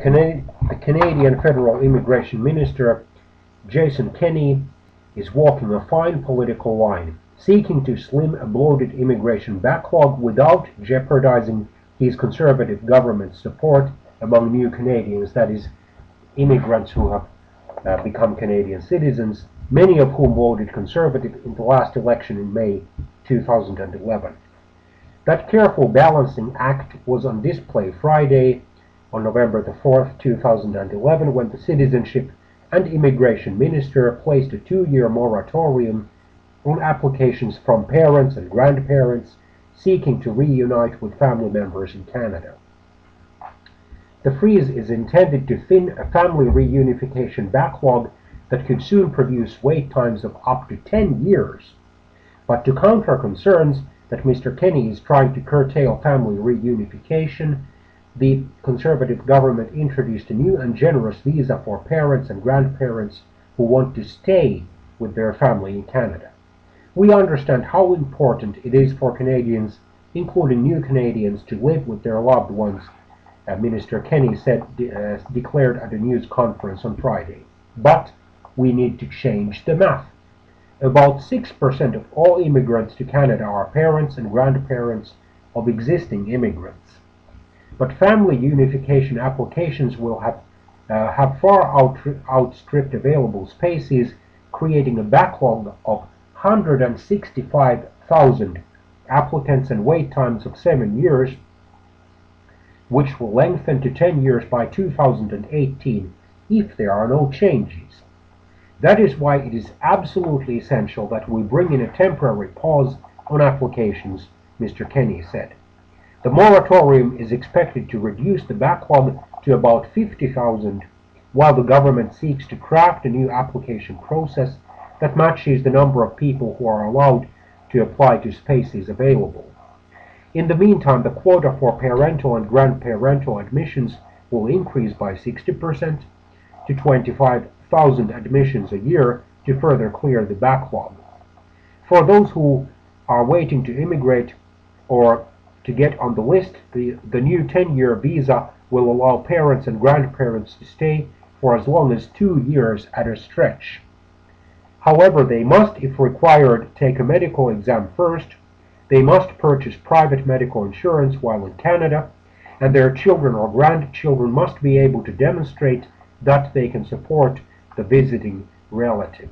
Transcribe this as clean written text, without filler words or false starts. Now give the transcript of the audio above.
The Canadian Federal Immigration Minister, Jason Kenney, is walking a fine political line, seeking to slim a bloated immigration backlog without jeopardizing his Conservative government's support among new Canadians, that is, immigrants who have become Canadian citizens, many of whom voted Conservative in the last election in May 2011. That careful balancing act was on display Friday, on November the 4th, 2011, when the Citizenship and Immigration Minister placed a 2-year moratorium on applications from parents and grandparents seeking to reunite with family members in Canada. The freeze is intended to thin a family reunification backlog that could soon produce wait times of up to 10 years. But to counter concerns that Mr. Kenney is trying to curtail family reunification, the Conservative government introduced a new and generous visa for parents and grandparents who want to stay with their family in Canada. We understand how important it is for Canadians, including new Canadians, to live with their loved ones, Minister Kenney declared at a news conference on Friday. But we need to change the math. About 6% of all immigrants to Canada are parents and grandparents of existing immigrants. But family unification applications will have far outstripped available spaces, creating a backlog of 165,000 applicants and wait times of 7 years, which will lengthen to 10 years by 2018 if there are no changes. That is why it is absolutely essential that we bring in a temporary pause on applications, Mr. Kenney said. The moratorium is expected to reduce the backlog to about 50,000, while the government seeks to craft a new application process that matches the number of people who are allowed to apply to spaces available. In the meantime, the quota for parental and grandparental admissions will increase by 60% to 25,000 admissions a year to further clear the backlog. For those who are waiting to immigrate or to get on the list, the new 10-year visa will allow parents and grandparents to stay for as long as 2 years at a stretch. However, they must, if required, take a medical exam first. They must purchase private medical insurance while in Canada, and their children or grandchildren must be able to demonstrate that they can support the visiting relative.